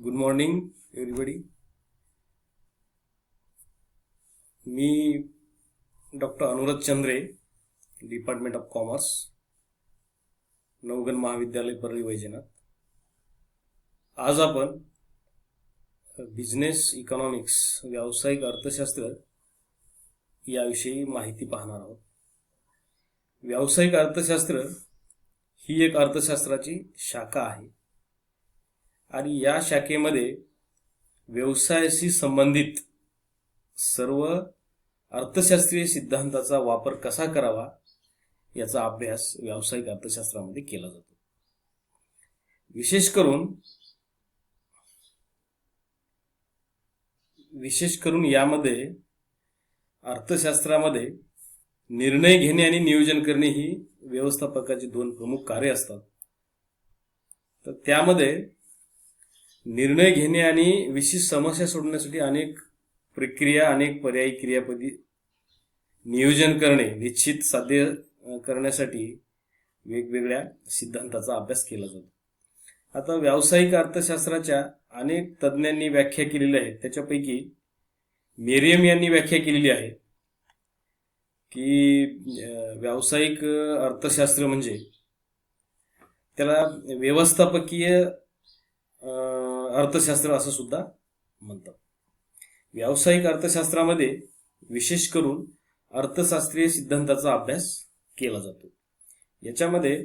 Good morning everybody. मी doctor Anurag Chandre, department of commerce, Navgan महाविद्यालय परळी वैजनाथ. आज आपण बिझनेस इकॉनॉमिक्स, व्यावसायिक अर्थशास्त्र याविषयी माहिती पाहणार आहोत. व्यावसायिक अर्थशास्त्र ही एक अर्थशास्त्राची शाखा आहे आणि या शाखेमध्ये व्यवसायाशी संबंधित सर्व अर्थशास्त्रीय सिद्धांताचा वापर कसा करावा याचा अभ्यास व्यावसायिक अर्थशास्त्रामध्ये केला जातो. विशेष करून यामध्ये अर्थशास्त्रामध्ये निर्णय घेणे आणि नियोजन करणे ही व्यवस्थापकाची दोन प्रमुख कार्य असतात. तर त्यामध्ये निर्णय घेणे आणि विशिष्ट समस्या सोडवण्यासाठी अनेक प्रक्रिया, अनेक पर्यायी क्रियापदी नियोजन करणे, निश्चित साध्य करण्यासाठी वेगवेगळ्या सिद्धांताचा अभ्यास केला जातो. आता व्यावसायिक अर्थशास्त्राच्या अनेक तज्ज्ञांनी व्याख्या केलेल्या आहेत. त्याच्यापैकी मेरियम यांनी व्याख्या केलेली आहे की व्यावसायिक अर्थशास्त्र म्हणजे त्याला व्यवस्थापकीय अर्थशास्त्र असं सुद्धा म्हणतात. व्यावसायिक अर्थशास्त्रामध्ये विशेष करून अर्थशास्त्रीय सिद्धांताचा अभ्यास केला जातो. याच्यामध्ये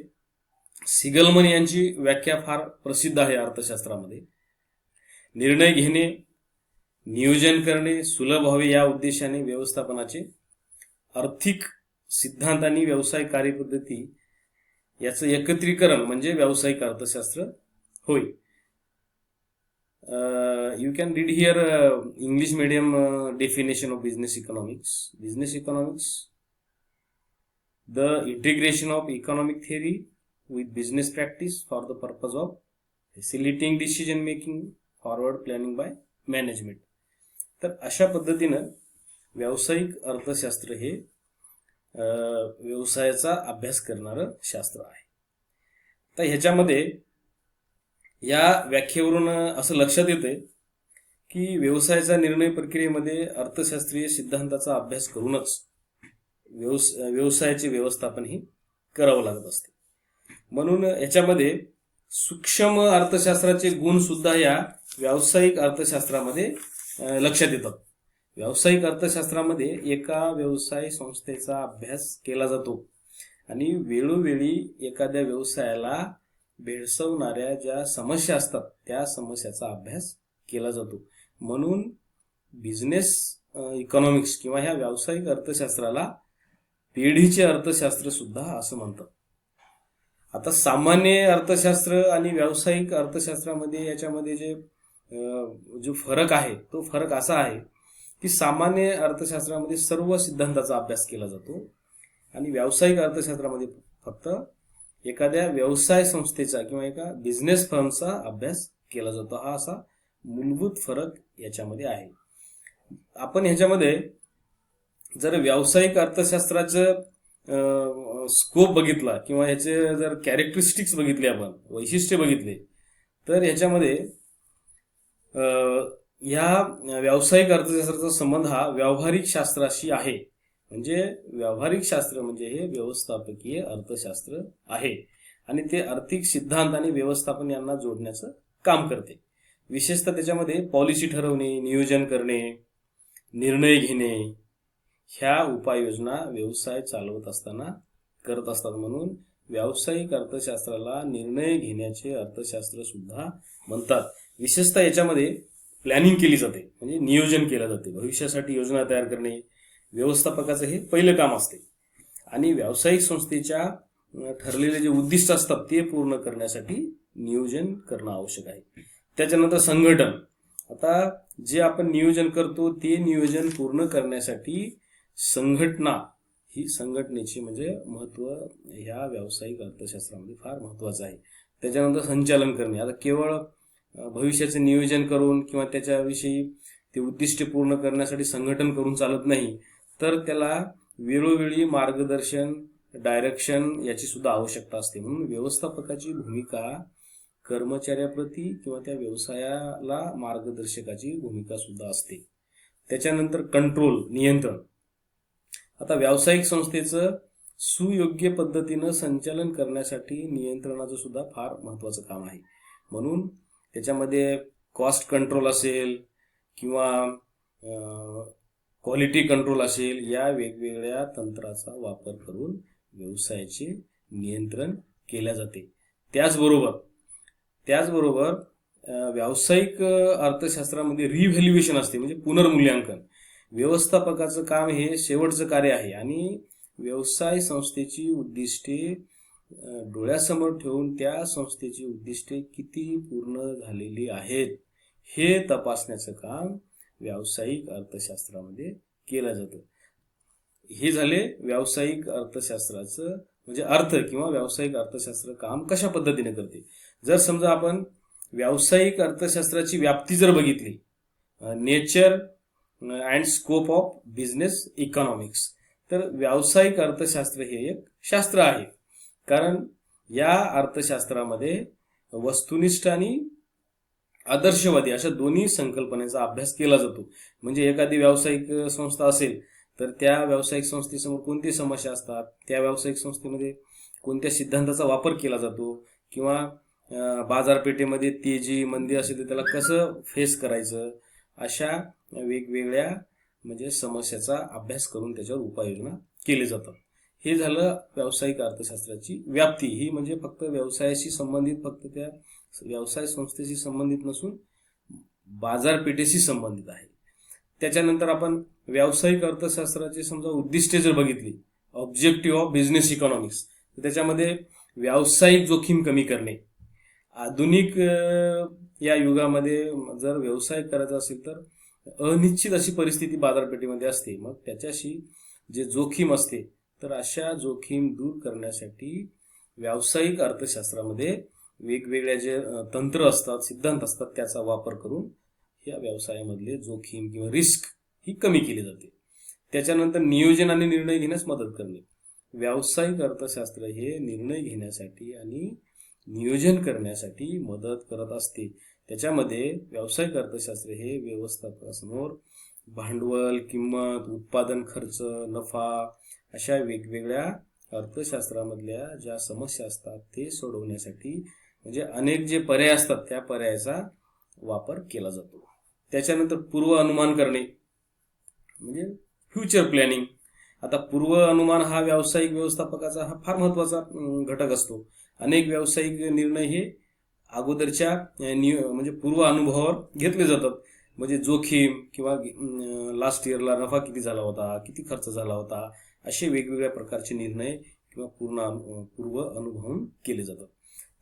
सिगलमन यांची व्याख्या फार प्रसिद्ध आहे. अर्थशास्त्रामध्ये निर्णय घेणे, नियोजन करणे सुलभ व्हावे या उद्देशाने व्यवस्थापनाचे आर्थिक सिद्धांत आणि व्यवसाय कार्यपद्धती याचं एकत्रीकरण म्हणजे व्यावसायिक अर्थशास्त्र होय. You can read here English medium definition of business economics. Business economics, the integration of economic theory with business practice for the purpose of facilitating decision making, forward planning by management. तर अशा पद्धतीनं व्यावसायिक अर्थशास्त्र हे व्यवसायाचा अभ्यास करणारं शास्त्र आहे. तर ह्याच्यामध्ये या व्याख्येवरून असं लक्षात येते की व्यवसायाच्या निर्णय प्रक्रियेमध्ये अर्थशास्त्रीय सिद्धांताचा अभ्यास करूनच व्यवसायाचे व्यवस्थापन ही करावं लागत असते. म्हणून याच्यामध्ये सूक्ष्म अर्थशास्त्राचे गुण सुद्धा या व्यावसायिक अर्थशास्त्रामध्ये लक्षात येतात. व्यावसायिक अर्थशास्त्रामध्ये एका व्यवसाय संस्थेचा अभ्यास केला जातो आणि वेळोवेळी एखाद्या व्यवसायाला भेडसावणाऱ्या ज्या समस्या असतात त्या समस्याचा अभ्यास केला जातो. म्हणून बिझनेस इकॉनॉमिक्स किंवा ह्या व्यावसायिक अर्थशास्त्राला पेढीचे अर्थशास्त्र सुद्धा असं म्हणतात. आता सामान्य अर्थशास्त्र आणि व्यावसायिक अर्थशास्त्रामध्ये याच्यामध्ये जो फरक आहे तो फरक असा आहे की सामान्य अर्थशास्त्रामध्ये सर्व सिद्धांताचा अभ्यास केला जातो आणि व्यावसायिक अर्थशास्त्रामध्ये फक्त एखाद्या व्यवसाय संस्थेचा किंवा एका बिझनेस फर्मचा अभ्यास केला जातो. हा असा मूलभूत फरक याच्यामध्ये आहे. आपण ह्याच्यामध्ये जर व्यावसायिक अर्थशास्त्राचं स्कोप बघितला किंवा ह्याचे जर कॅरेक्टरिस्टिक्स बघितले, आपण वैशिष्ट्य बघितले, तर ह्याच्यामध्ये ह्या व्यावसायिक अर्थशास्त्राचा संबंध हा व्यावहारिक शास्त्राशी आहे. म्हणजे व्यावहारिक शास्त्र म्हणजे हे व्यवस्थापकीय अर्थशास्त्र आहे आणि ते आर्थिक सिद्धांत आणि व्यवस्थापन यांना जोडण्याचं काम करते. विशेषतः त्याच्यामध्ये पॉलिसी ठरवणे, नियोजन करणे, निर्णय घेणे ह्या उपाययोजना व्यवसाय चालवत असताना करत असतात. म्हणून व्यावसायिक अर्थशास्त्राला निर्णय घेण्याचे अर्थशास्त्र सुद्धा म्हणतात. विशेषतः याच्यामध्ये प्लॅनिंग केली जाते, म्हणजे नियोजन केले जाते. भविष्यासाठी योजना तयार करणे व्यवस्थापकाचं हे पहिलं काम असते आणि व्यावसायिक संस्थेच्या ठरलेले जे उद्दिष्ट असतात ते पूर्ण करण्यासाठी नियोजन करणं आवश्यक आहे. त्याच्यानंतर संघटन. आता जे आपण नियोजन करतो ते नियोजन पूर्ण करण्यासाठी संघटना ही संघटनेची म्हणजे महत्व ह्या व्यावसायिक अर्थशास्त्रामध्ये फार महत्वाचं आहे. त्याच्यानंतर संचालन करणे. आता केवळ भविष्याचे नियोजन करून किंवा त्याच्याविषयी ते उद्दिष्ट पूर्ण करण्यासाठी संघटन करून चालत नाही, तर त्याला वेळोवेळी मार्गदर्शन, डायरेक्शन याची सुद्धा आवश्यकता असते. म्हणून व्यवस्थापकाची भूमिका कर्मचाऱ्याप्रती किंवा त्या व्यवसायाला मार्गदर्शकाची भूमिका सुद्धा असते. त्याच्यानंतर कंट्रोल, नियंत्रण. आता व्यावसायिक संस्थेचं सुयोग्य पद्धतीनं संचालन करण्यासाठी नियंत्रणाचं सुद्धा फार महत्वाचं काम आहे. म्हणून त्याच्यामध्ये कॉस्ट कंट्रोल असेल किंवा क्वालिटी कंट्रोल असेल, या वेगवेगळ्या तंत्राचा वापर करून व्यवसायाचे नियंत्रण केले जाते. त्याचबरोबर व्यावसायिक अर्थशास्त्रामध्ये रिव्हॅल्युएशन असते, म्हणजे पुनर्मूल्यांकन. व्यवस्थापकाचं काम हे शेवटचं कार्य आहे आणि व्यवसाय संस्थेची उद्दिष्टे डोळ्यासमोर ठेवून त्या संस्थेची उद्दिष्टे किती पूर्ण झालेली आहेत हे तपासण्याचं काम व्यावसायिक अर्थशास्त्रामध्ये केलं जातं. हे झाले व्यावसायिक अर्थशास्त्राचं म्हणजे अर्थ किंवा व्यावसायिक अर्थशास्त्र काम कशा पद्धतीने करते. जर समजा आपण व्यावसायिक अर्थशास्त्राची व्याप्ती जर बघितली, nature and scope of business economics, तर व्यावसायिक अर्थशास्त्र हे एक शास्त्र आहे. कारण या अर्थशास्त्रामध्ये वस्तुनिष्ठ आणि आदर्शवादी अशा दोन्ही संकल्पनेचा अभ्यास केला जातो. म्हणजे एखादी व्यावसायिक संस्था असेल तर त्या व्यावसायिक संस्थेसमोर कोणती समस्या असतात, त्या व्यावसायिक संस्थेमध्ये कोणत्या सिद्धांताचा वापर केला जातो, किंवा बाजारपेठेमध्ये तेजी मंदी असेल तर त्याला कसं फेस करायचं, अशा वेगवेगळ्या म्हणजे समस्याचा अभ्यास करून त्याच्यावर उपाययोजना केली जातात. हे झालं व्यावसायिक अर्थशास्त्राची व्याप्ती. ही म्हणजे फक्त व्यवसायाशी संबंधित, फक्त त्या व्यवसाय संस्थेशी संबंधित नसून बाजारपेठेशी संबंधित आहे. त्याच्यानंतर आपण व्यावसायिक अर्थशास्त्राची समजा उद्दिष्टे जर बघितली, ऑब्जेक्टिव्ह ऑफ बिझनेस इकॉनॉमिक्स, त्याच्यामध्ये व्यावसायिक जोखीम कमी करणे. आधुनिक या युगामध्ये जर व्यवसाय करायचा असेल तर अनिश्चित अशी परिस्थिती बाजारपेठेमध्ये असते. मग त्याच्याशी जे जोखीम असते, तर अशा जोखीम दूर करण्यासाठी व्यावसायिक अर्थशास्त्रामध्ये वेगवेगळ्या जे तंत्र असतात, सिद्धांत असतात, त्याचा वापर करून या व्यवसायामधले जोखीम किंवा रिस्क ही कमी केली जाते. त्याच्यानंतर नियोजन आणि निर्णय घेण्यास मदत करणे. व्यावसायिक अर्थशास्त्र हे निर्णय घेण्यासाठी आणि नियोजन करण्यासाठी मदत करत असते. त्याच्यामध्ये व्यावसायिक अर्थशास्त्र हे व्यवस्थापकासमोर भांडवल, किंमत, उत्पादन खर्च, नफा अशा वेगवेगळ्या अर्थशास्त्रामधल्या ज्या समस्या असतात ते सोडवण्यासाठी म्हणजे अनेक जे पर्याय असतात त्या पर्यायाचा वापर केला जातो. त्याच्यानंतर पूर्व अनुमान करणे म्हणजे फ्युचर प्लॅनिंग. आता पूर्व अनुमान हा व्यावसायिक व्यवस्थापकाचा हा फार महत्वाचा घटक असतो. अनेक व्यावसायिक निर्णय हे अगोदरच्या म्हणजे पूर्व अनुभवावर घेतले जातात. म्हणजे जोखीम किंवा लास्ट इयरला नफा किती झाला होता, किती खर्च झाला होता, असे वेगवेगळ्या प्रकारचे निर्णय किंवा पूर्व अनुभवून केले जातात.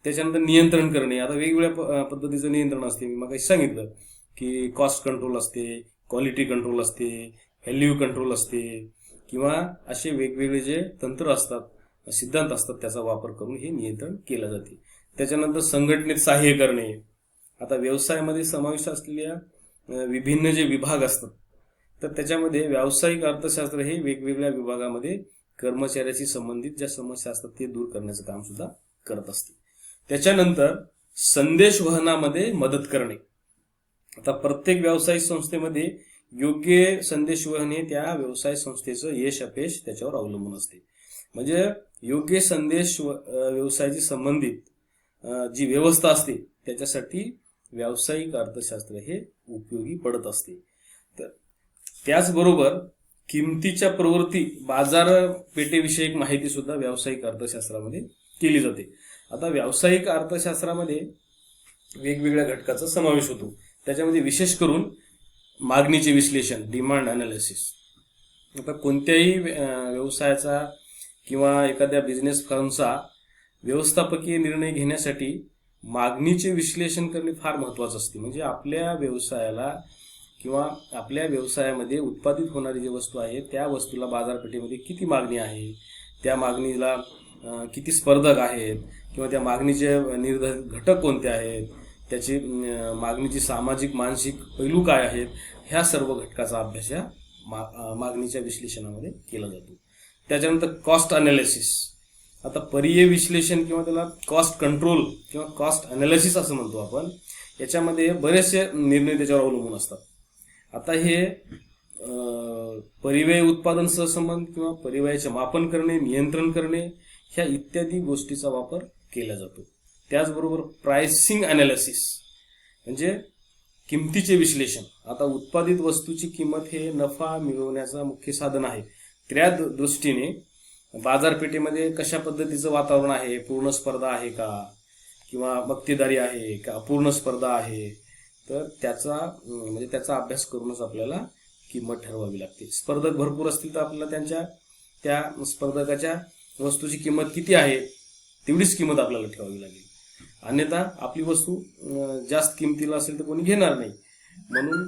त्याच्यानंतर नियंत्रण करणे. आता वेगवेगळ्या पद्धतीचं नियंत्रण असते. मी मग सांगितलं की कॉस्ट कंट्रोल असते, क्वालिटी कंट्रोल असते, व्हॅल्यू कंट्रोल असते, किंवा असे वेगवेगळे जे तंत्र असतात, सिद्धांत असतात, त्याचा वापर करून हे नियंत्रण केलं जाते. त्याच्यानंतर संघटनेत सहाय्य करणे. आता व्यवसायामध्ये समाविष्ट असलेल्या विभिन्न जे विभाग असतात, तर त्याच्यामध्ये व्यावसायिक अर्थशास्त्र हे वेगवेगळ्या विभागामध्ये कर्मचाऱ्याशी संबंधित ज्या समस्या असतात ते दूर करण्याचं काम सुद्धा करत असते. त्याच्यानंतर संदेश वहनामध्ये मदत करणे. आता प्रत्येक व्यवसायिक संस्थेमध्ये योग्य संदेश वहन हे त्या व्यवसाय संस्थेचं यश अपयश त्याच्यावर अवलंबून असते. म्हणजे योग्य संदेश व्यवसायाशी संबंधित जी व्यवस्था असते त्याच्यासाठी व्यावसायिक अर्थशास्त्र हे उपयोगी पडत असते. तर त्याचबरोबर किमतीच्या प्रवृत्ती, बाजारपेठेविषयक माहिती सुद्धा व्यावसायिक अर्थशास्त्रामध्ये केली जाते. आता व्यावसायिक अर्थशास्त्रामध्ये वेगवेगळ्या घटकाचा समावेश होतो. त्याच्यामध्ये विशेष करून मागणीचे विश्लेषण, डिमांड अनालिसिस. आता कोणत्याही व्यवसायाचा किंवा एखाद्या बिझनेस फर्मचा व्यवस्थापकीय निर्णय घेण्यासाठी मागणीचे विश्लेषण करणे फार महत्वाचं असते. म्हणजे आपल्या व्यवसायाला किंवा आपल्या व्यवसायामध्ये उत्पादित होणारी जी वस्तू आहे त्या वस्तूला बाजारपेठेमध्ये किती मागणी आहे, त्या मागणीला किती स्पर्धक आहेत, किंवा त्या मागणीचे निर्धारित घटक कोणते आहेत, त्याची मागणीची सामाजिक मानसिक पैलू काय आहेत, ह्या सर्व घटकाचा अभ्यास या मागणीच्या विश्लेषणामध्ये केला जातो. त्याच्यानंतर कॉस्ट अनालिसिस. आता पर्याय विश्लेषण किंवा त्याला कॉस्ट कंट्रोल किंवा कॉस्ट अनालिसिस असं म्हणतो आपण, याच्यामध्ये बरेचसे निर्णय त्याच्यावर अवलंबून असतात. आता हे परिव्यय उत्पादन सहसंबंध किंवा परिव्ययाचे मापन करणे, नियंत्रण करणे, ह्या इत्यादी गोष्टीचा वापर केला जातो. त्याचबरोबर प्राइसिंग अनालिसिस म्हणजे किमतीचे विश्लेषण. आता उत्पादित वस्तूची किंमत हे नफा मिळवण्याचा मुख्य साधन आहे. त्या दृष्टीने बाजारपेठेमध्ये कशा पद्धतीचं वातावरण आहे, पूर्ण स्पर्धा आहे का किंवा मक्तेदारी आहे का, अपूर्ण स्पर्धा आहे, तर त्याचा अभ्यास करूनच आपल्याला किंमत ठरवावी लागते. स्पर्धक भरपूर असतील तर आपल्याला त्या स्पर्धकाच्या वस्तूची किंमत किती आहे तेवढीच किंमत आपल्याला ठेवावी लागेल. अन्यथा आपली वस्तू जास्त किमतीला असेल तर कोणी घेणार नाही. म्हणून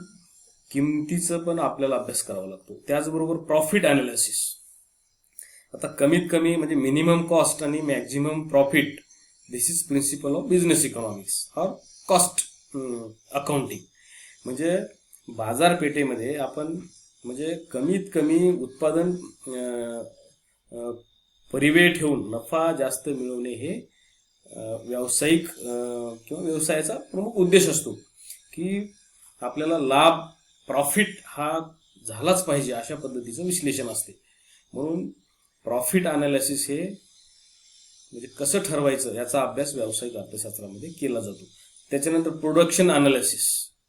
किमतीचं पण आपल्याला अभ्यास करावा लागतो. त्याचबरोबर प्रॉफिट अनालिसिस. आता कमीत कमी म्हणजे मिनिमम कॉस्ट आणि maximum profit, this is principle of business economics or cost accounting. म्हणजे बाजारपेठेमध्ये आपण म्हणजे कमीत कमी उत्पादन परिव्यय ठेवून नफा जास्त मिळवणे हे व्यावसायिक किंवा व्यवसायाचा प्रमुख उद्देश असतो, की आपल्याला लाभ प्रॉफिट हा झालाच पाहिजे अशा पद्धतीचं विश्लेषण असते. म्हणून प्रॉफिट अनालिसिस हे म्हणजे कसं ठरवायचं याचा अभ्यास व्यावसायिक अर्थशास्त्रामध्ये केला जातो. त्याच्यानंतर प्रोडक्शन अनालिसिस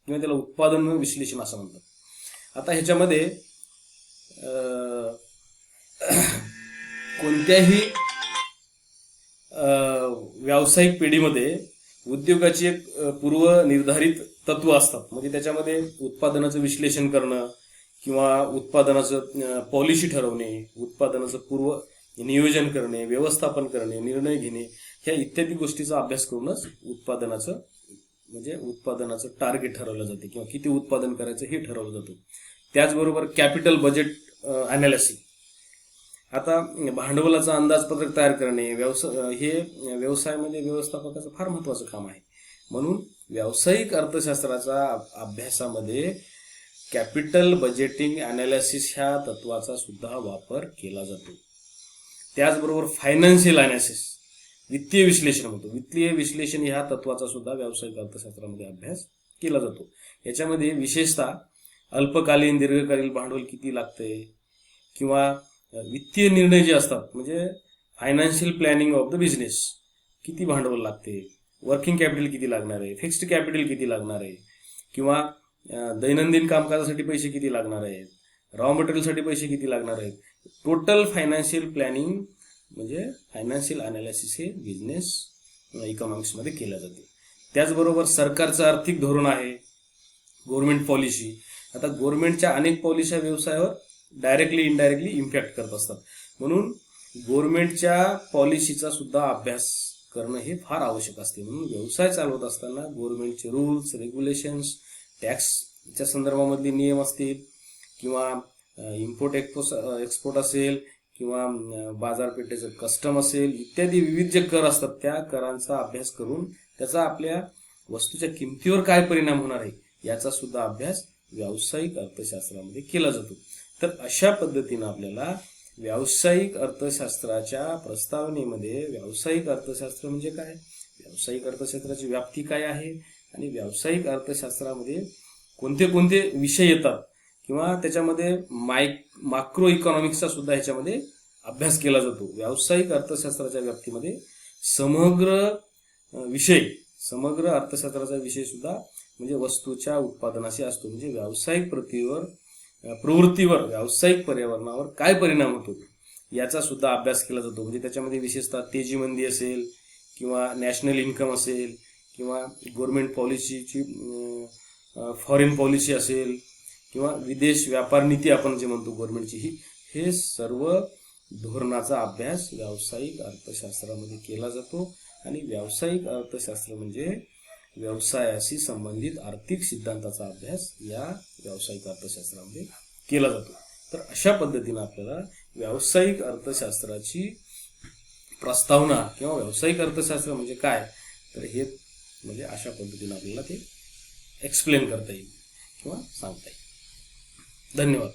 किंवा त्याला उत्पादन विश्लेषण असं म्हणतात. आता ह्याच्यामध्ये कोणत्याही व्यावसायिक पिढीमध्ये उद्योगाची एक पूर्व निर्धारित तत्व असतात. म्हणजे त्याच्यामध्ये उत्पादनाचं विश्लेषण करणं किंवा उत्पादनाचं पॉलिसी ठरवणे, उत्पादनाचं पूर्व नियोजन करणे, व्यवस्थापन करणे, निर्णय घेणे, ह्या इत्यादी गोष्टीचा अभ्यास करूनच उत्पादनाचं टार्गेट ठरवलं जाते किंवा किती उत्पादन करायचं हे ठरवलं जातं. त्याचबरोबर कॅपिटल बजेट अनालिसिस. आता भांडवलाचा अंदाजपत्रक तयार करणे हे व्यवसायामध्ये व्यवस्थापकाचं फार महत्वाचं काम आहे. म्हणून व्यावसायिक अर्थशास्त्राच्या अभ्यासामध्ये कॅपिटल बजेटिंग अनालिसिस ह्या तत्वाचा सुद्धा वापर केला जातो. त्याचबरोबर फायनान्शियल अनालिसिस, वित्तीय विश्लेषण होतं. वित्तीय विश्लेषण ह्या तत्वाचा सुद्धा व्यावसायिक अर्थशास्त्रामध्ये अभ्यास केला जातो. याच्यामध्ये विशेषतः अल्पकालीन दीर्घकालीन भांडवल किती लागतंय किंवा वित्तीय निर्णय जे असतात म्हणजे financial planning of the business, किती भांडवल लागते, वर्किंग कॅपिटल किती लागणार आहे, फिक्स्ड कॅपिटल किती लागणार आहे किंवा दैनंदिन कामकाजासाठी पैसे किती लागणार आहेत, रॉ मटेरियलसाठी पैसे किती लागणार आहेत. टोटल फायनान्शियल प्लॅनिंग म्हणजे फायनान्शियल अनालिसिस हे बिझनेस इकॉनॉमिक्समध्ये केलं जाते. त्याचबरोबर सरकारचं आर्थिक धोरण आहे, गव्हर्नमेंट पॉलिसी. आता गव्हर्नमेंटच्या अनेक पॉलिसी व्यवसायावर डायरेक्टली इनडायरेक्टली इम्पॅक्ट करत असतात. म्हणून गव्हर्नमेंटच्या पॉलिसीचा सुद्धा अभ्यास करणं हे फार आवश्यक असते. म्हणून व्यवसाय चालवत असताना गव्हर्नमेंटचे रूल्स, रेग्युलेशन्स, टॅक्सच्या संदर्भामधले नियम असतील किंवा इम्पोर्ट एक्सपोर्ट असेल किंवा बाजारपेठेचं कस्टम असेल, इत्यादी विविध जे कर असतात त्या करांचा अभ्यास करून त्याचा आपल्या वस्तूच्या किमतीवर काय परिणाम होणार आहे याचा सुद्धा अभ्यास व्यावसायिक अर्थशास्त्रामध्ये केला जातो. तर अशा पद्धतीनं आपल्याला व्यावसायिक अर्थशास्त्राच्या प्रस्तावनेमध्ये व्यावसायिक अर्थशास्त्र म्हणजे काय, व्यावसायिक अर्थशास्त्राची व्याप्ती काय आहे आणि व्यावसायिक अर्थशास्त्रामध्ये कोणते कोणते विषय येतात किंवा त्याच्यामध्ये मॅक्रो इकॉनॉमिक्सचा सुद्धा ह्याच्यामध्ये अभ्यास केला जातो. व्यावसायिक अर्थशास्त्राच्या व्याप्तीमध्ये समग्र अर्थशास्त्राचा विषय सुद्धा म्हणजे वस्तूच्या उत्पादनाशी असतो. म्हणजे व्यावसायिक प्रवृत्तीवर व्यावसायिक पर्यावरणावर काय परिणाम होतो याचा सुद्धा अभ्यास केला जातो. म्हणजे त्याच्यामध्ये विशेषतः तेजी मंदी असेल किंवा नॅशनल इन्कम असेल किंवा गव्हर्नमेंट पॉलिसीची फॉरेन पॉलिसी असेल किंवा विदेश व्यापार नीती आपण जे म्हणतो गव्हर्नमेंटची, हे सर्व धोरणाचा अभ्यास व्यावसायिक अर्थशास्त्रामध्ये केला जातो. आणि व्यावसायिक अर्थशास्त्र म्हणजे व्यवसायाशी संबंधित आर्थिक सिद्धांताचा अभ्यास या व्यावसायिक अर्थशास्त्रामध्ये केला जातो. तर अशा पद्धतीनं आपल्याला व्यावसायिक अर्थशास्त्राची प्रस्तावना किंवा व्यावसायिक अर्थशास्त्र म्हणजे काय तर हे म्हणजे अशा पद्धतीनं आपल्याला ते एक्सप्लेन करता येईल किंवा सांगता येईल. धन्यवाद.